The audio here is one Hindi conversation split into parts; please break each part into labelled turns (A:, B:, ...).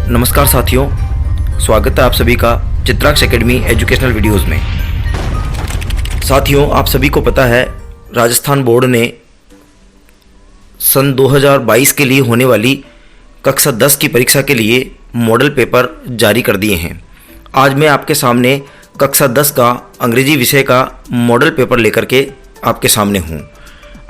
A: नमस्कार साथियों, स्वागत है आप सभी का चित्राक्ष एकेडमी एजुकेशनल वीडियोस में। साथियों, आप सभी को पता है राजस्थान बोर्ड ने सन 2022 के लिए होने वाली कक्षा 10 की परीक्षा के लिए मॉडल पेपर जारी कर दिए हैं। आज मैं आपके सामने कक्षा 10 का अंग्रेजी विषय का मॉडल पेपर लेकर के आपके सामने हूँ।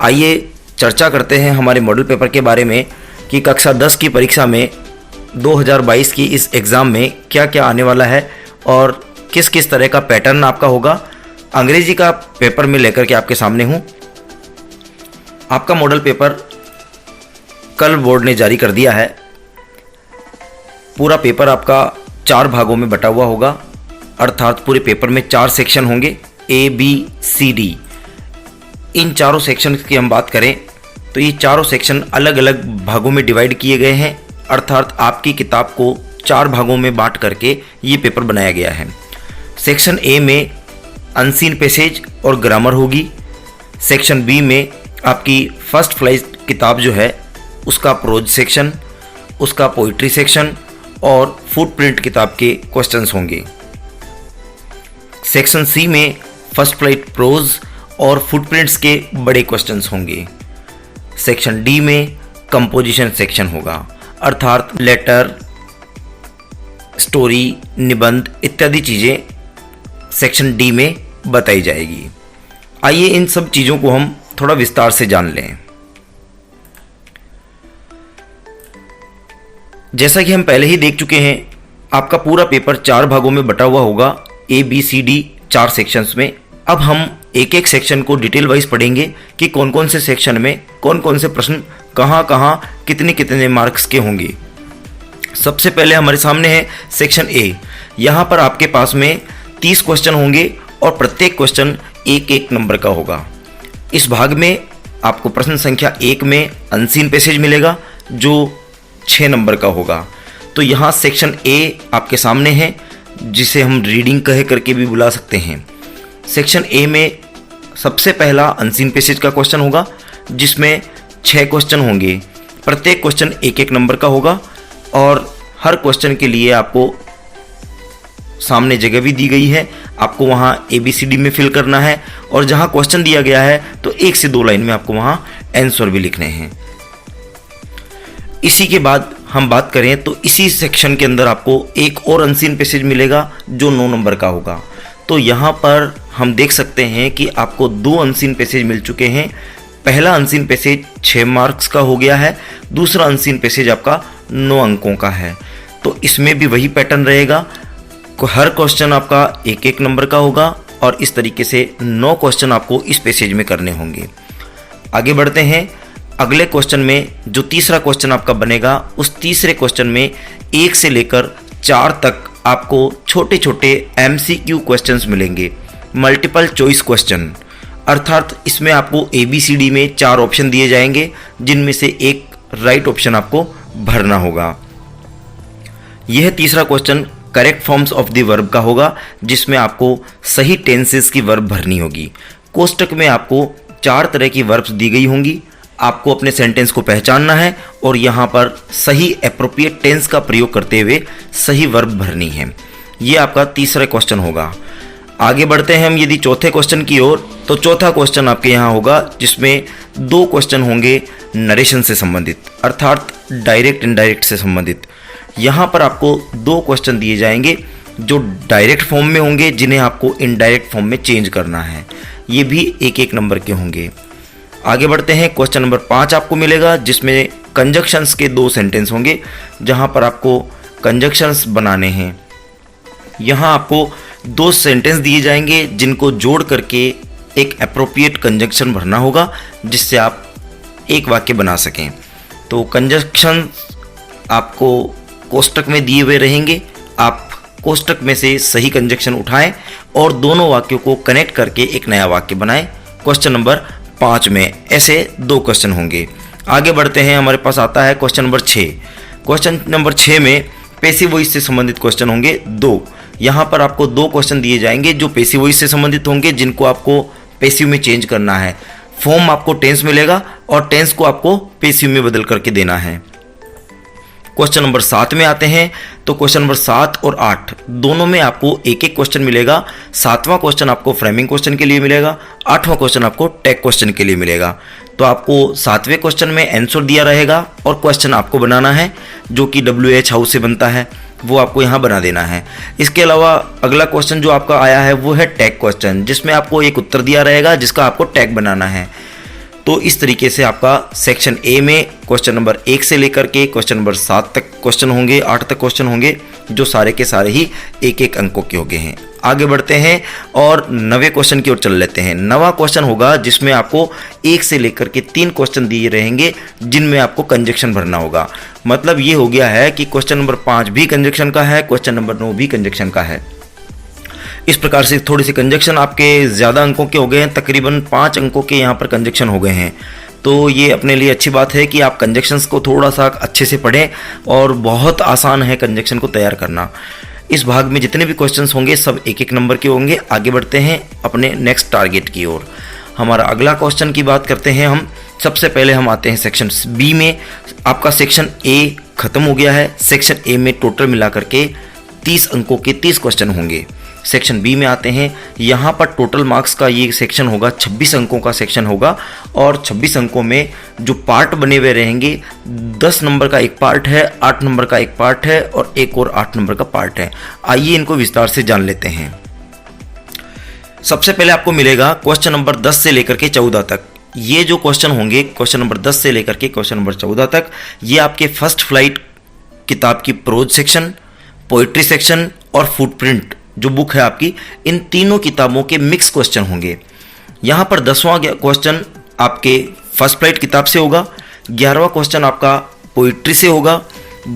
A: आइए चर्चा करते हैं हमारे मॉडल पेपर के बारे में कि कक्षा 10 की परीक्षा में 2022 की इस एग्ज़ाम में क्या क्या आने वाला है और किस किस तरह का पैटर्न आपका होगा। अंग्रेजी का पेपर में लेकर के आपके सामने हूँ। आपका मॉडल पेपर कल बोर्ड ने जारी कर दिया है। पूरा पेपर आपका 4 भागों में बटा हुआ होगा, अर्थात पूरे पेपर में 4 सेक्शन होंगे, A, B, C, D। इन चारों सेक्शन की हम बात करें तो ये चारों सेक्शन अलग अलग भागों में डिवाइड किए गए हैं, अर्थात आपकी किताब को 4 भागों में बांट करके ये पेपर बनाया गया है। सेक्शन ए में अनसीन पैसेज और ग्रामर होगी। सेक्शन बी में आपकी फर्स्ट फ्लाइट किताब जो है उसका प्रोज सेक्शन, उसका पोइट्री सेक्शन और फुटप्रिंट किताब के क्वेश्चंस होंगे। सेक्शन सी में फर्स्ट फ्लाइट प्रोज और फुटप्रिंट्स के बड़े क्वेश्चंस होंगे। सेक्शन डी में कंपोजिशन सेक्शन होगा, अर्थात लेटर, स्टोरी, निबंध इत्यादि चीज़ें सेक्शन डी में बताई जाएगी। आइए इन सब चीज़ों को हम थोड़ा विस्तार से जान लें। जैसा कि हम पहले ही देख चुके हैं, आपका पूरा पेपर 4 भागों में बटा हुआ होगा, A, B, C, D 4 sections में। अब हम एक एक सेक्शन को डिटेल वाइज पढ़ेंगे कि कौन कौन से सेक्शन में कौन कौन से प्रश्न कहाँ कहाँ कितने कितने मार्क्स के होंगे। सबसे पहले हमारे सामने है सेक्शन ए। यहाँ पर आपके पास में 30 क्वेश्चन होंगे और प्रत्येक क्वेश्चन 1-1 नंबर का होगा। इस भाग में आपको प्रश्न संख्या 1 में अनसीन पैसेज मिलेगा जो 6 नंबर का होगा। तो यहाँ सेक्शन ए आपके सामने है, जिसे हम रीडिंग कह करके भी बुला सकते हैं। सेक्शन ए में सबसे पहला अनसीन पैसेज का क्वेश्चन होगा, जिसमें 6 क्वेश्चन होंगे। प्रत्येक क्वेश्चन 1-1 नंबर का होगा और हर क्वेश्चन के लिए आपको सामने जगह भी दी गई है। आपको वहाँ ABCD में फिल करना है और जहाँ क्वेश्चन दिया गया है तो 1 से 2 लाइन में आपको वहाँ आंसर भी लिखने हैं। इसी के बाद हम बात करें तो इसी सेक्शन के अंदर आपको एक और अनसीन पैसेज मिलेगा जो 9 नंबर का होगा। तो यहाँ पर हम देख सकते हैं कि आपको 2 अनसीन पैसेज मिल चुके हैं। पहला अनसीन पैसेज 6 मार्क्स का हो गया है, दूसरा अनसीन पैसेज आपका 9 अंकों का है। तो इसमें भी वही पैटर्न रहेगा, हर क्वेश्चन आपका 1-1 नंबर का होगा और इस तरीके से 9 क्वेश्चन आपको इस पैसेज में करने होंगे। आगे बढ़ते हैं। अगले क्वेश्चन में जो तीसरा क्वेश्चन आपका बनेगा, उस तीसरे क्वेश्चन में 1 से लेकर 4 तक आपको छोटे छोटे MCQ क्वेश्चंस मिलेंगे, मल्टीपल चॉइस क्वेश्चन। अर्थात इसमें आपको ABCD में 4 ऑप्शन दिए जाएंगे, जिनमें से एक राइट ऑप्शन आपको भरना होगा। यह तीसरा question correct forms of the verb का होगा, जिसमें आपको सही टेंसेस की वर्ब भरनी होगी। कोष्टक में आपको 4 तरह की वर्ब्स दी गई होंगी। आपको अपने सेंटेंस को पहचानना है और यहाँ पर सही एप्रोप्रिएट टेंस का प्रयोग करते हुए सही वर्ब भरनी है। ये आपका तीसरा क्वेश्चन होगा। आगे बढ़ते हैं हम यदि चौथे क्वेश्चन की ओर, तो चौथा क्वेश्चन आपके यहाँ होगा, जिसमें 2 क्वेश्चन होंगे नरेशन से संबंधित, अर्थात डायरेक्ट इनडायरेक्ट से संबंधित। यहाँ पर आपको 2 क्वेश्चन दिए जाएंगे जो डायरेक्ट फॉर्म में होंगे, जिन्हें आपको इनडायरेक्ट फॉर्म में चेंज करना है। ये भी 1-1 नंबर के होंगे। आगे बढ़ते हैं। क्वेश्चन नंबर 5 आपको मिलेगा, जिसमें कंजक्शंस के 2 सेंटेंस होंगे, जहां पर आपको कंजक्शंस बनाने हैं। यहां आपको 2 सेंटेंस दिए जाएंगे, जिनको जोड़ करके एक एप्रोप्रिएट कंजक्शन भरना होगा, जिससे आप एक वाक्य बना सकें। तो कंजक्शन आपको कोष्टक में दिए हुए रहेंगे। आप कोष्टक में से सही कंजक्शन उठाएं और दोनों वाक्यों को कनेक्ट करके एक नया वाक्य बनाएं। क्वेश्चन नंबर 5 में ऐसे 2 क्वेश्चन होंगे। आगे बढ़ते हैं। हमारे पास आता है क्वेश्चन नंबर 6। क्वेश्चन नंबर 6 में पैसिव वॉइस से संबंधित क्वेश्चन होंगे 2। यहाँ पर आपको 2 क्वेश्चन दिए जाएंगे जो पैसिव वॉइस से संबंधित होंगे, जिनको आपको पैसिव में चेंज करना है। फॉर्म आपको टेंस मिलेगा और टेंस को आपको पैसिव में बदल करके देना है। क्वेश्चन नंबर 7 में आते हैं तो क्वेश्चन नंबर 7 और 8 दोनों में आपको एक एक क्वेश्चन मिलेगा। 7वां क्वेश्चन आपको फ्रेमिंग क्वेश्चन के लिए मिलेगा, 8वां क्वेश्चन आपको टैग क्वेश्चन के लिए मिलेगा। तो आपको 7वें क्वेश्चन में आंसर दिया रहेगा और क्वेश्चन आपको बनाना है, जो कि WH हाउस से बनता है, वो आपको यहाँ बना देना है। इसके अलावा अगला क्वेश्चन जो आपका आया है वो है टैग क्वेश्चन, जिसमें आपको एक उत्तर दिया रहेगा जिसका आपको टैग बनाना है। तो इस तरीके से आपका सेक्शन ए में क्वेश्चन नंबर 1 से लेकर के क्वेश्चन नंबर 7 तक क्वेश्चन होंगे, 8 तक क्वेश्चन होंगे, जो सारे के सारे ही एक एक अंकों के हो गए हैं। आगे बढ़ते हैं और 9वें क्वेश्चन की ओर चल लेते हैं। 9वां क्वेश्चन होगा जिसमें आपको 1 से लेकर के 3 क्वेश्चन दिए रहेंगे, जिनमें आपको कंजक्शन भरना होगा। मतलब ये हो गया है कि क्वेश्चन नंबर 5 भी कंजक्शन का है, क्वेश्चन नंबर 9 भी कंजक्शन का है। इस प्रकार से थोड़ी सी कंजक्शन आपके ज़्यादा अंकों के हो गए हैं, तकरीबन 5 अंकों के यहाँ पर कंजक्शन हो गए हैं। तो ये अपने लिए अच्छी बात है कि आप कंजक्शंस को थोड़ा सा अच्छे से पढ़ें, और बहुत आसान है कंजक्शन को तैयार करना। इस भाग में जितने भी क्वेश्चंस होंगे सब एक एक नंबर के होंगे। आगे बढ़ते हैं अपने नेक्स्ट टारगेट की ओर। हमारा अगला क्वेश्चन की बात करते हैं हम। सबसे पहले हम आते हैं सेक्शन बी में। आपका सेक्शन ए खत्म हो गया है। सेक्शन ए में टोटल मिला करके 30 अंकों के 30 क्वेश्चन होंगे। सेक्शन बी में आते हैं, यहाँ पर टोटल मार्क्स का ये सेक्शन होगा, 26 अंकों का सेक्शन होगा, और 26 अंकों में जो पार्ट बने हुए रहेंगे, 10 नंबर का एक पार्ट है, 8 नंबर का एक पार्ट है, और एक और 8 नंबर का पार्ट है। आइए इनको विस्तार से जान लेते हैं। सबसे पहले आपको मिलेगा क्वेश्चन नंबर 10 से लेकर के 14 तक। ये जो क्वेश्चन होंगे क्वेश्चन नंबर 10 से लेकर के क्वेश्चन नंबर 14 तक, ये आपके फर्स्ट फ्लाइट किताब की प्रोज सेक्शन, पोइट्री सेक्शन और फुटप्रिंट जो बुक है आपकी, इन तीनों किताबों के मिक्स क्वेश्चन होंगे। यहाँ पर 10वां क्वेश्चन आपके फर्स्ट फ्लाइट किताब से होगा, 11वां क्वेश्चन आपका पोइट्री से होगा,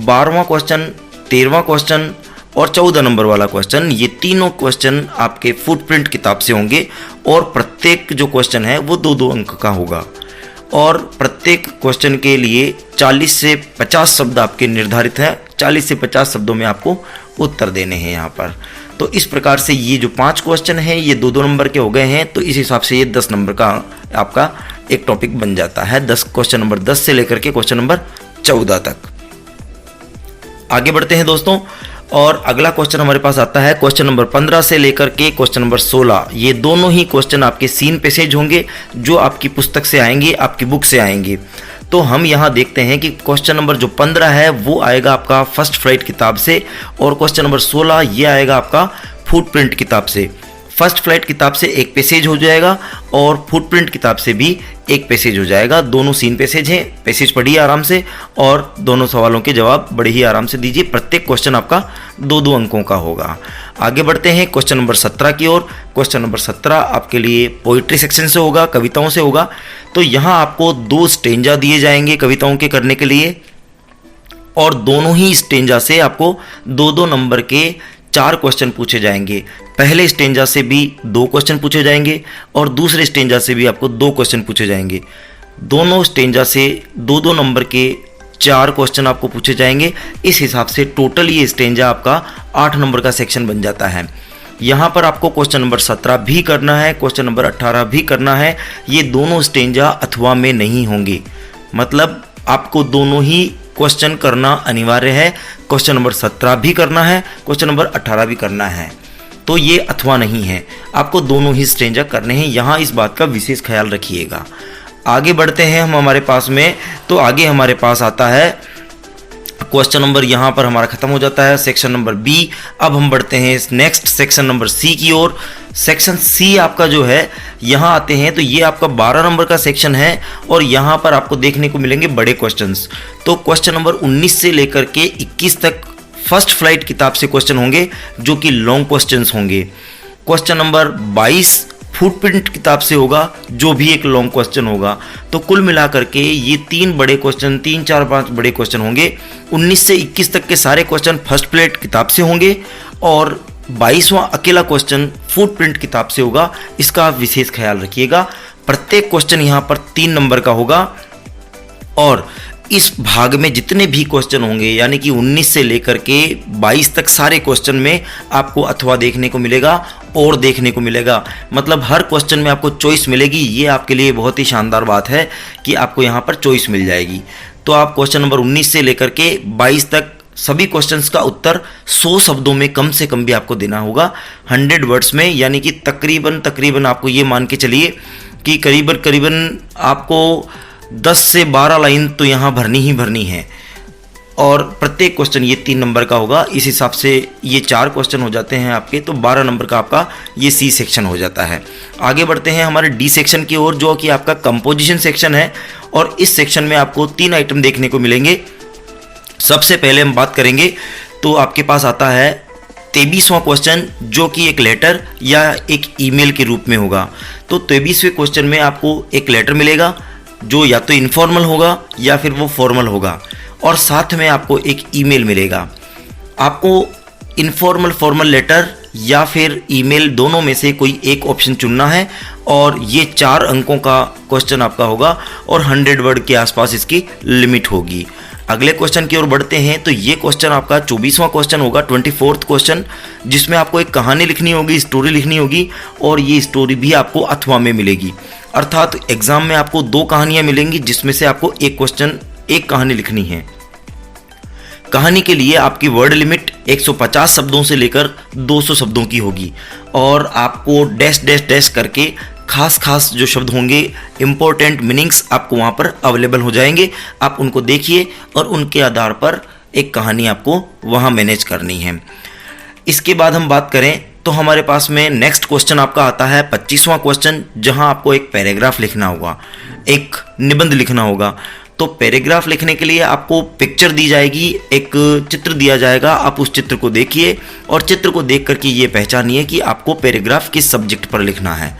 A: 12वां क्वेश्चन, 13वां क्वेश्चन और 14 नंबर वाला क्वेश्चन, ये तीनों क्वेश्चन आपके फुटप्रिंट किताब से होंगे। और प्रत्येक जो क्वेश्चन है वो 2-2 अंक का होगा, और प्रत्येक क्वेश्चन के लिए 40 से 50 शब्द आपके निर्धारित हैं। 40 से 50 शब्दों में आपको उत्तर देने हैं यहाँ पर। तो इस प्रकार से ये जो 5 क्वेश्चन हैं ये 2-2 नंबर के हो गए हैं। तो इस हिसाब से ये 10 नंबर का आपका एक टॉपिक बन जाता है। 10 क्वेश्चन नंबर 10 से लेकर के क्वेश्चन नंबर 14 तक। आगे बढ़ते हैं दोस्तों, और अगला क्वेश्चन हमारे पास आता है क्वेश्चन नंबर 15 से लेकर के क्वेश्चन नंबर 16। ये दोनों ही क्वेश्चन आपके सीन पैसेज होंगे, जो आपकी पुस्तक से आएंगे, आपकी बुक से आएंगे। तो हम यहाँ देखते हैं कि क्वेश्चन नंबर जो 15 है वो आएगा आपका फर्स्ट फ्लाइट किताब से, और क्वेश्चन नंबर 16 ये आएगा आपका फुटप्रिंट किताब से। फर्स्ट फ्लाइट किताब से एक पैसेज हो जाएगा, और फुटप्रिंट किताब से भी एक पैसेज हो जाएगा। दोनों सीन पैसेज हैं। पैसेज पढ़िए आराम से, और दोनों सवालों के जवाब बड़े ही आराम से दीजिए। प्रत्येक क्वेश्चन आपका 2-2 अंकों का होगा। आगे बढ़ते हैं क्वेश्चन नंबर 17 की ओर। क्वेश्चन नंबर 17 आपके लिए पोइट्री सेक्शन से होगा, कविताओं से होगा। तो यहाँ आपको 2 स्टेंजा दिए जाएंगे कविताओं के करने के लिए, और दोनों ही स्टेंजा से आपको 2-2 नंबर के 4 क्वेश्चन पूछे जाएंगे। पहले स्टेंजा से भी 2 क्वेश्चन पूछे जाएंगे, और दूसरे स्टेंजा से भी आपको 2 क्वेश्चन पूछे जाएंगे। दोनों स्टेंजा से 2-2 नंबर के 4 क्वेश्चन आपको पूछे जाएंगे। इस हिसाब से टोटल ये स्टेंजा आपका 8 नंबर का सेक्शन बन जाता है। यहाँ पर आपको क्वेश्चन नंबर 17 भी करना है, क्वेश्चन नंबर 18 भी करना है। ये दोनों स्टेंजा अथवा में नहीं होंगे, मतलब आपको दोनों ही क्वेश्चन करना अनिवार्य है। क्वेश्चन नंबर 17 भी करना है, क्वेश्चन नंबर 18 भी करना है। तो ये अथवा नहीं है, आपको दोनों ही स्टेंजा करने हैं। यहाँ इस बात का विशेष ख्याल रखिएगा। आगे बढ़ते हैं हम हमारे पास में। तो आगे हमारे पास आता है क्वेश्चन नंबर, यहाँ पर हमारा खत्म हो जाता है सेक्शन नंबर बी। अब हम बढ़ते हैं नेक्स्ट सेक्शन नंबर सी की ओर। सेक्शन सी आपका जो है, यहाँ आते हैं तो ये आपका 12 नंबर का सेक्शन है, और यहाँ पर आपको देखने को मिलेंगे बड़े क्वेश्चंस। तो क्वेश्चन नंबर 19 से लेकर के 21 तक फर्स्ट फ्लाइट किताब से क्वेश्चन होंगे, जो कि लॉन्ग क्वेश्चंस होंगे। क्वेश्चन नंबर 22 फुटप्रिंट किताब से होगा, जो भी एक लॉन्ग क्वेश्चन होगा। तो कुल मिलाकर के ये 3 बड़े क्वेश्चन, 3, 4, 5 बड़े क्वेश्चन होंगे। 19 से 21 तक के सारे क्वेश्चन फर्स्ट फ्लाइट किताब से होंगे, और 22वां अकेला क्वेश्चन फुटप्रिंट किताब से होगा। इसका आप विशेष ख्याल रखिएगा। प्रत्येक क्वेश्चन यहाँ पर 3 नंबर का होगा, और इस भाग में जितने भी क्वेश्चन होंगे, यानी कि 19 से लेकर के 22 तक सारे क्वेश्चन में आपको अथवा देखने को मिलेगा और देखने को मिलेगा। मतलब हर क्वेश्चन में आपको चॉइस मिलेगी। ये आपके लिए बहुत ही शानदार बात है कि आपको यहाँ पर चॉइस मिल जाएगी। तो आप क्वेश्चन नंबर 19 से लेकर के 22 तक सभी क्वेश्चंस का उत्तर 100 शब्दों में कम से कम भी आपको देना होगा, 100 वर्ड्स में, यानी कि तकरीबन आपको ये मान के चलिए कि करीबन आपको 10 से 12 लाइन तो यहाँ भरनी ही भरनी है। और प्रत्येक क्वेश्चन ये 3 नंबर का होगा, इस हिसाब से ये 4 क्वेश्चन हो जाते हैं आपके, तो 12 नंबर का आपका ये सी सेक्शन हो जाता है। आगे बढ़ते हैं हमारे डी सेक्शन की ओर, जो कि आपका कंपोजिशन सेक्शन है। और इस सेक्शन में आपको 3 आइटम देखने को मिलेंगे। सबसे पहले हम बात करेंगे तो आपके पास आता है 23वां क्वेश्चन, जो कि एक लेटर या एक ईमेल के रूप में होगा। तो 23वें क्वेश्चन में आपको एक लेटर मिलेगा जो या तो इनफॉर्मल होगा या फिर वो फॉर्मल होगा, और साथ में आपको एक ईमेल मिलेगा। आपको इनफॉर्मल फॉर्मल लेटर या फिर ईमेल दोनों में से कोई एक ऑप्शन चुनना है, और ये 4 अंकों का क्वेश्चन आपका होगा और 100 वर्ड के आसपास इसकी लिमिट होगी। अगले क्वेश्चन की ओर बढ़ते हैं तो ये क्वेश्चन आपका 24वां क्वेश्चन होगा, 24th क्वेश्चन, जिसमें आपको एक कहानी लिखनी होगी, स्टोरी लिखनी होगी, और ये स्टोरी भी आपको अथवा में मिलेगी। अर्थात एग्जाम में आपको 2 कहानियां मिलेंगी, जिसमें से आपको एक कहानी लिखनी है। कहानी के लिए आपकी वर्ड लिमिट 150 शब्दों से लेकर 200 शब्दों की होगी, और आपको डैश करके खास जो शब्द होंगे, इम्पोर्टेंट मीनिंग्स आपको वहाँ पर अवेलेबल हो जाएंगे। आप उनको देखिए और उनके आधार पर एक कहानी आपको वहाँ मैनेज करनी है। इसके बाद हम बात करें तो हमारे पास में नेक्स्ट क्वेश्चन आपका आता है 25वां क्वेश्चन, जहाँ आपको एक पैराग्राफ लिखना होगा, एक निबंध लिखना होगा। तो पैराग्राफ लिखने के लिए आपको पिक्चर दी जाएगी, एक चित्र दिया जाएगा, आप उस चित्र को देखिए और चित्र को देख करके ये पहचानिए कि आपको पैराग्राफ किस सब्जेक्ट पर लिखना है।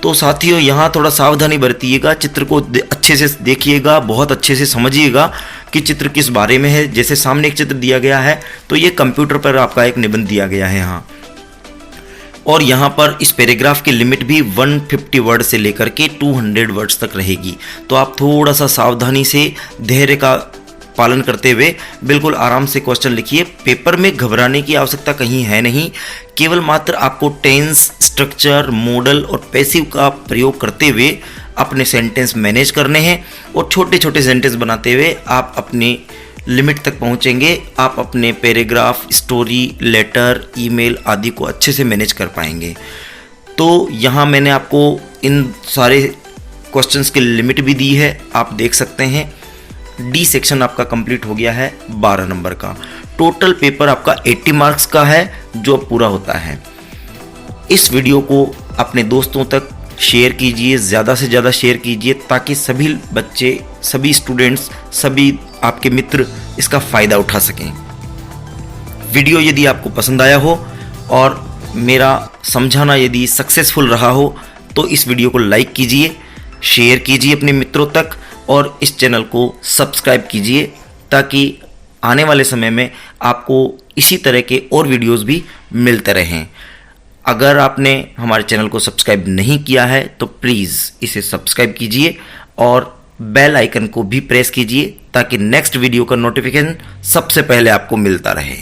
A: तो साथियों, यहाँ थोड़ा सावधानी बरतिएगा, चित्र को अच्छे से देखिएगा, बहुत अच्छे से समझिएगा कि चित्र किस बारे में है। जैसे सामने एक चित्र दिया गया है तो ये कंप्यूटर पर आपका एक निबंध दिया गया है यहाँ, और यहाँ पर इस पैराग्राफ की लिमिट भी 150 वर्ड से लेकर के 200 वर्ड्स तक रहेगी। तो आप थोड़ा सा सावधानी से धैर्य का पालन करते हुए बिल्कुल आराम से क्वेश्चन लिखिए। पेपर में घबराने की आवश्यकता कहीं है नहीं, केवल मात्र आपको टेंस, स्ट्रक्चर, मॉडल और पैसिव का प्रयोग करते हुए अपने सेंटेंस मैनेज करने हैं, और छोटे छोटे सेंटेंस बनाते हुए आप अपनी लिमिट तक पहुंचेंगे। आप अपने पैराग्राफ, स्टोरी, लेटर, ईमेल आदि को अच्छे से मैनेज कर पाएंगे। तो यहाँ मैंने आपको इन सारे क्वेश्चंस की लिमिट भी दी है, आप देख सकते हैं। डी सेक्शन आपका कंप्लीट हो गया है 12 नंबर का। टोटल पेपर आपका 80 मार्क्स का है जो पूरा होता है। इस वीडियो को अपने दोस्तों तक शेयर कीजिए, ज़्यादा से ज़्यादा शेयर कीजिए, ताकि सभी बच्चे, सभी स्टूडेंट्स, सभी आपके मित्र इसका फ़ायदा उठा सकें। वीडियो यदि आपको पसंद आया हो और मेरा समझाना यदि सक्सेसफुल रहा हो तो इस वीडियो को लाइक कीजिए, शेयर कीजिए अपने मित्रों तक, और इस चैनल को सब्सक्राइब कीजिए, ताकि आने वाले समय में आपको इसी तरह के और वीडियोस भी मिलते रहें। अगर आपने हमारे चैनल को सब्सक्राइब नहीं किया है तो प्लीज़ इसे सब्सक्राइब कीजिए और बेल आइकन को भी प्रेस कीजिए, ताकि नेक्स्ट वीडियो का नोटिफिकेशन सबसे पहले आपको मिलता रहे।